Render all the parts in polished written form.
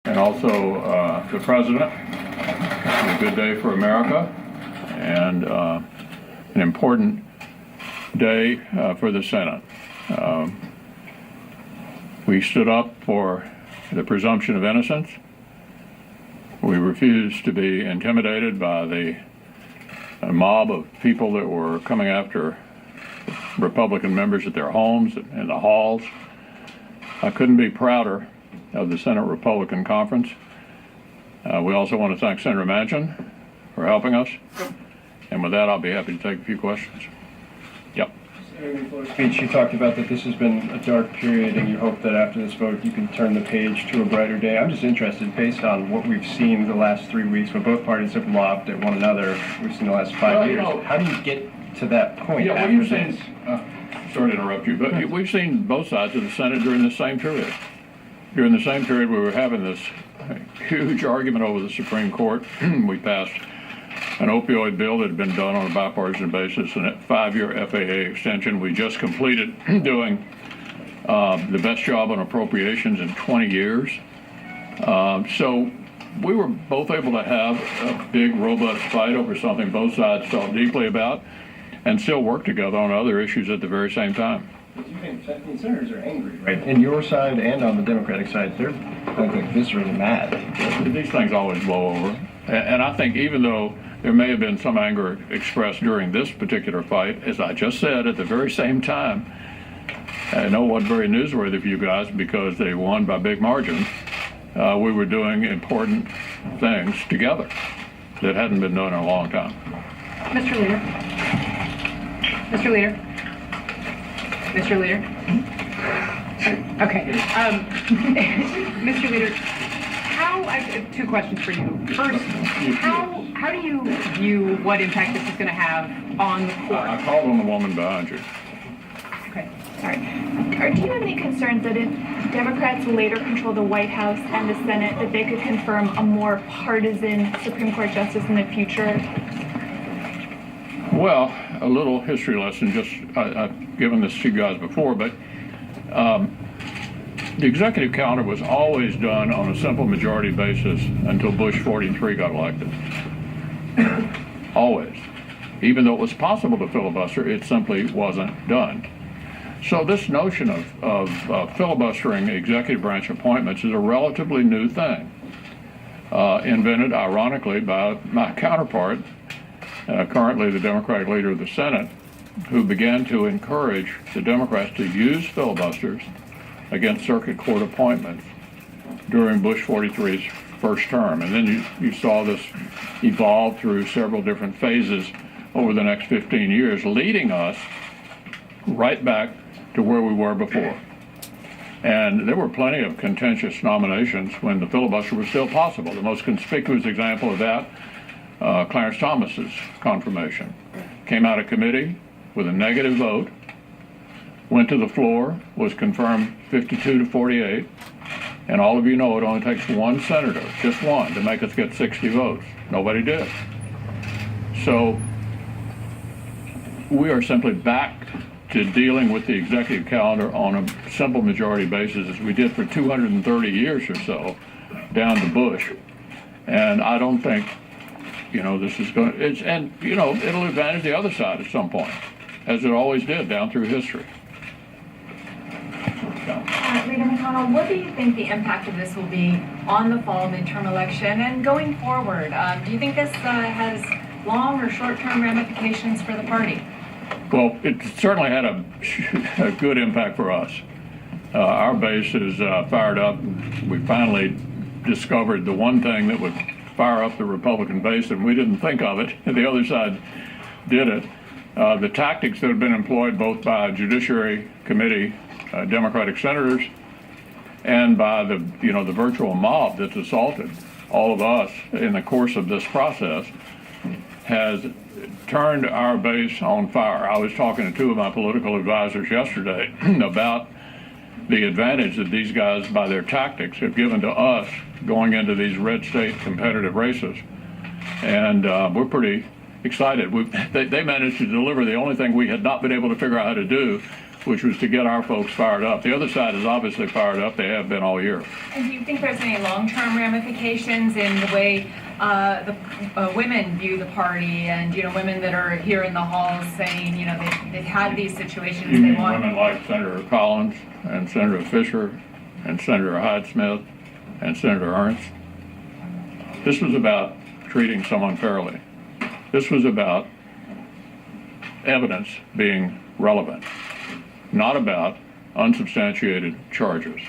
and also the President. It's a good day for America and an important day for the Senate. We stood up for the presumption of innocence. We refused to be intimidated by the mob of people that were coming after Republican members at their homes and in the halls. I couldn't be prouder of the Senate Republican Conference. We also want to thank Senator Manchin for helping us. And with that, I'll be happy to take a few questions. Yep. Before the speech, you talked about that this has been a dark period and you hope that after this vote you can turn the page to a brighter day. I'm just interested, based on what we've seen the last 3 weeks, when both parties have lobbed at one another, we've seen the last 5 years. How do you get to that point? Yeah, well, you've seen, sorry to interrupt you, but we've seen both sides of the Senate during the same period. During the same period, we were having this huge argument over the Supreme Court. We passed an opioid bill that had been done on a bipartisan basis, and a 5-year FAA extension. We just completed doing the best job on appropriations in 20 years. So we were both able to have a big, robust fight over something both sides felt deeply about and still work together on other issues at the very same time. Senators are angry, right? On your side and on the Democratic side, they're like viscerally mad. These things always blow over. And I think even though there may have been some anger expressed during this particular fight, as I just said, at the very same time, I know it wasn't very newsworthy for you guys because they won by big margins. We were doing important things together that hadn't been done in a long time. Mr. Leader. Mr. Leader. Mr. Leader. Okay. Mr. Leader, I have 2 questions for you. First, how do you view what impact this is going to have on the court? I called on the woman behind you. Okay, sorry. Do you have any concerns that if Democrats later control the White House and the Senate, that they could confirm a more partisan Supreme Court justice in the future? Well, a little history lesson. I've given this to you guys before, but the executive calendar was always done on a simple majority basis until Bush 43 got elected. Always. Even though it was possible to filibuster, it simply wasn't done. So this notion of filibustering executive branch appointments is a relatively new thing, invented, ironically, by my counterpart, currently the Democratic leader of the Senate, who began to encourage the Democrats to use filibusters against circuit court appointments during Bush 43's first term. And then you saw this evolve through several different phases over the next 15 years, leading us right back to where we were before. And there were plenty of contentious nominations when the filibuster was still possible. The most conspicuous example of that, Clarence Thomas's confirmation. Came out of committee with a negative vote, went to the floor, was confirmed 52-48, and all of you know it only takes one senator, just one, to make us get 60 votes. Nobody did. So we are simply back to dealing with the executive calendar on a simple majority basis as we did for 230 years or so down to Bush. And I don't think, this is going to, it'll advantage the other side at some point, as it always did down through history. Leader McConnell, what do you think the impact of this will be on the fall midterm election and going forward? Do you think this has long or short-term ramifications for the party? Well, it certainly had a good impact for us. Our base is fired up. We finally discovered the one thing that would fire up the Republican base, and we didn't think of it. The other side did it. The tactics that have been employed both by Judiciary Committee Democratic senators and by the virtual mob that's assaulted all of us in the course of this process has turned our base on fire. I was talking to 2 of my political advisors yesterday about the advantage that these guys, by their tactics, have given to us going into these red state competitive races. And we're pretty excited. They managed to deliver the only thing we had not been able to figure out how to do, which was to get our folks fired up. The other side is obviously fired up. They have been all year. And do you think there's any long-term ramifications in the way the women view the party, and women that are here in the halls saying they've had these situations You they mean want? women like Senator Collins and Senator Fisher and Senator Hyde-Smith and Senator Ernst? This was about treating someone fairly. This was about evidence being relevant, not about unsubstantiated charges.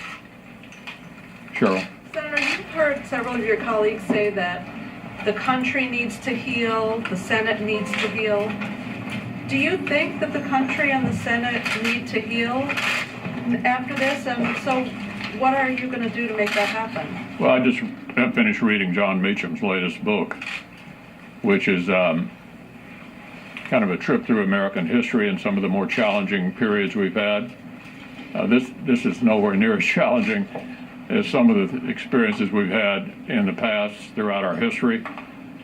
Cheryl? Senator, you've heard several of your colleagues say that the country needs to heal, the Senate needs to heal. Do you think that the country and the Senate need to heal after this? And so what are you going to do to make that happen? Well, I just finished reading John Meacham's latest book, which is kind of a trip through American history and some of the more challenging periods we've had. This is nowhere near as challenging as some of the experiences we've had in the past throughout our history.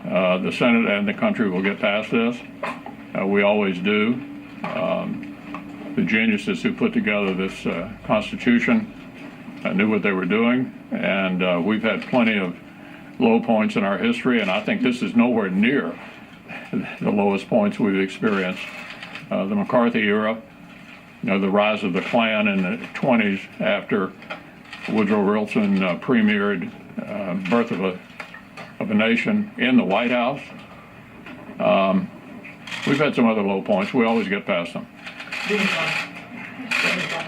The Senate and the country will get past this. We always do. The geniuses who put together this Constitution knew what they were doing, and we've had plenty of low points in our history, and I think this is nowhere near the lowest points we've experienced. The McCarthy era, the rise of the Klan in the 20s after Woodrow Wilson premiered Birth of a Nation in the White House. We've had some other low points. We always get past them.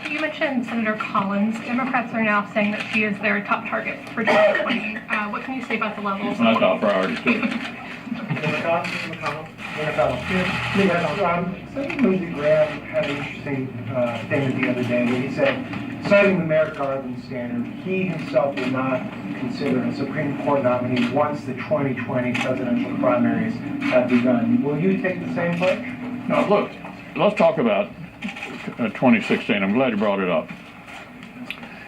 You mentioned Senator Collins. Democrats are now saying that she is their top target for 2020. What can you say about the levels? It's not top priority, too. Senator Lindsey Graham had an interesting statement the other day where he said, citing the Merrick Garland standard, he himself would not consider a Supreme Court nominee once the 2020 presidential primaries have begun. Will you take the same pledge? Now, look, let's talk about 2016. I'm glad you brought it up.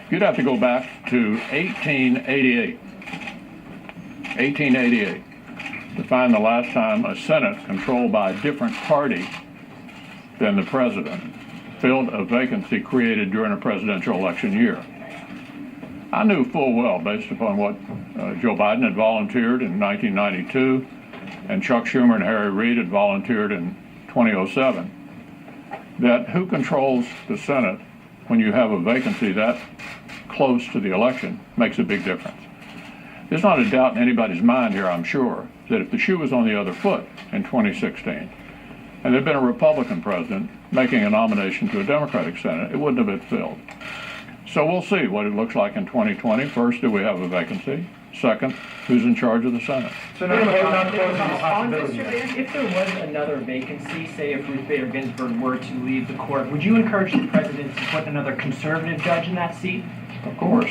You'd have to go back to 1888 to find the last time a Senate controlled by a different party than the president filled a vacancy created during a presidential election year. I knew full well, based upon what Joe Biden had volunteered in 1992 and Chuck Schumer and Harry Reid had volunteered in 2007, that who controls the Senate when you have a vacancy that close to the election makes a big difference. There's not a doubt in anybody's mind here, I'm sure, that if the shoe was on the other foot in 2016, and there'd been a Republican president making a nomination to a Democratic Senate, it wouldn't have been filled. So we'll see what it looks like in 2020. First, do we have a vacancy? Second, who's in charge of the Senate? So now not closing the possibility. If there was another vacancy, say if Ruth Bader Ginsburg were to leave the court, would you encourage the president to put another conservative judge in that seat? Of course.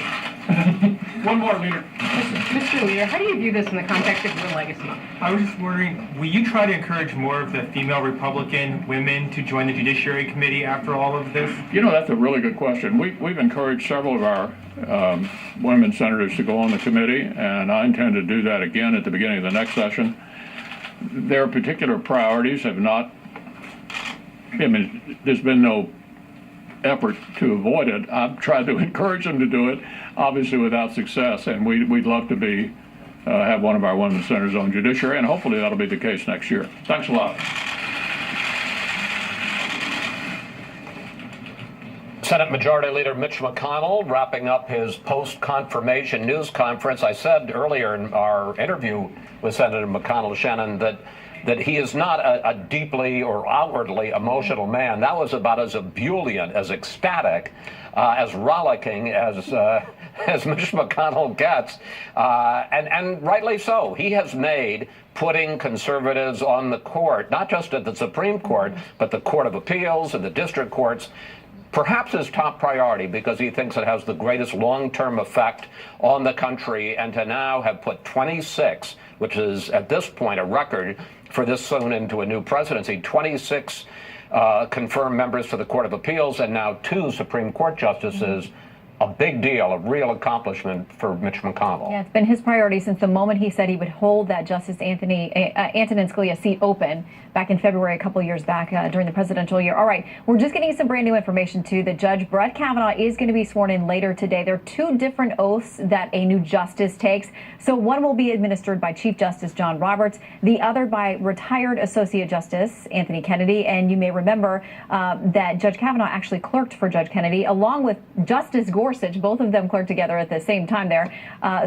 One more, leader. Mr. Leader, how do you view this in the context of your legacy? I was just wondering, will you try to encourage more of the female Republican women to join the Judiciary Committee after all of this? That's a really good question. We've encouraged several of our women senators to go on the committee, and I intend to do that again at the beginning of the next session. Their particular priorities have not, there's been no effort to avoid it. I've tried to encourage them to do it, obviously without success, and we'd love to have one of our women senators on Judiciary, and hopefully that'll be the case next year. Thanks a lot. Senate Majority Leader Mitch McConnell wrapping up his post-confirmation news conference. I said earlier in our interview with Senator McConnell, Shannon, that he is not a deeply or outwardly emotional man. That was about as ebullient, as ecstatic, as rollicking as Mitch McConnell gets, and rightly so. He has made putting conservatives on the court, not just at the Supreme Court, but the Court of Appeals and the district courts, perhaps his top priority, because he thinks it has the greatest long-term effect on the country. And to now have put 26, which is at this point a record for this soon into a new presidency, 26 confirmed members for the Court of Appeals and now 2 Supreme Court justices, a big deal, a real accomplishment for Mitch McConnell. Yeah, it's been his priority since the moment he said he would hold that Justice Antonin Scalia seat open back in February, a couple years back during the presidential year. All right, we're just getting some brand new information too that Judge Brett Kavanaugh is going to be sworn in later today. There are two different oaths that a new justice takes. So one will be administered by Chief Justice John Roberts, the other by retired Associate Justice Anthony Kennedy. And you may remember that Judge Kavanaugh actually clerked for Judge Kennedy along with Justice Gorsuch. Both of them clerked together at the same time there.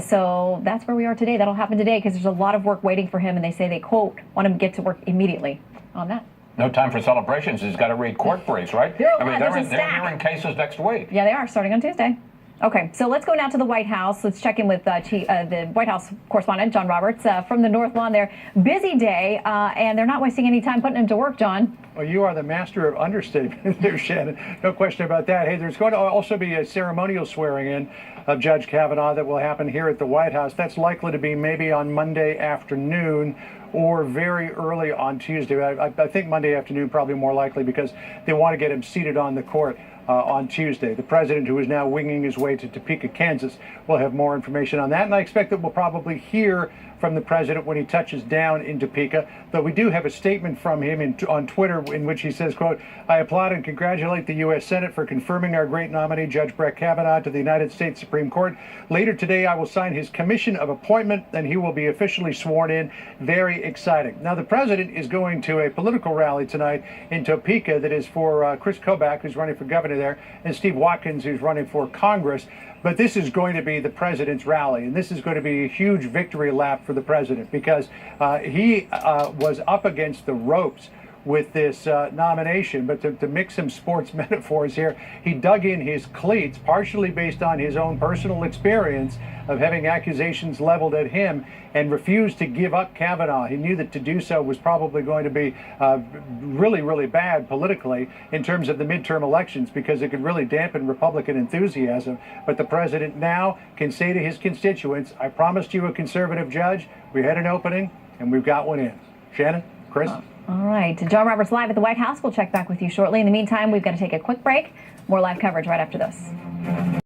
So that's where we are today. That'll happen today because there's a lot of work waiting for him. And they say they, quote, want him to get to work immediately on that. No time for celebrations. He's got to read court briefs, right? I mean, they're hearing cases next week. Yeah, they are, starting on Tuesday. Okay, so let's go now to the White House. Let's check in with the White House correspondent, John Roberts, from the North Lawn there. Busy day, and they're not wasting any time putting him to work, John. Well, you are the master of understatement there, Shannon. No question about that. Hey, there's going to also be a ceremonial swearing in of Judge Kavanaugh that will happen here at the White House. That's likely to be maybe on Monday afternoon or very early on Tuesday. I think Monday afternoon probably more likely because they want to get him seated on the court on Tuesday. The president, who is now winging his way to Topeka, Kansas, will have more information on that. And I expect that we'll probably hear from the president when he touches down in Topeka, though we do have a statement from him on Twitter in which he says, quote, "I applaud and congratulate the U.S. Senate for confirming our great nominee, Judge Brett Kavanaugh, to the United States Supreme Court. Later today, I will sign his commission of appointment, and he will be officially sworn in." Very exciting. Now, the president is going to a political rally tonight in Topeka that is for Chris Kobach, who's running for governor there, and Steve Watkins, who's running for Congress. But this is going to be the president's rally, and this is going to be a huge victory lap for the president because he was up against the ropes with this nomination. But to mix some sports metaphors here, he dug in his cleats, partially based on his own personal experience of having accusations leveled at him, and refused to give up Kavanaugh. He knew that to do so was probably going to be really, really bad politically in terms of the midterm elections because it could really dampen Republican enthusiasm. But the president now can say to his constituents, "I promised you a conservative judge. We had an opening, and we've got one in." Shannon, Chris? All right. John Roberts live at the White House. We'll check back with you shortly. In the meantime, we've got to take a quick break. More live coverage right after this.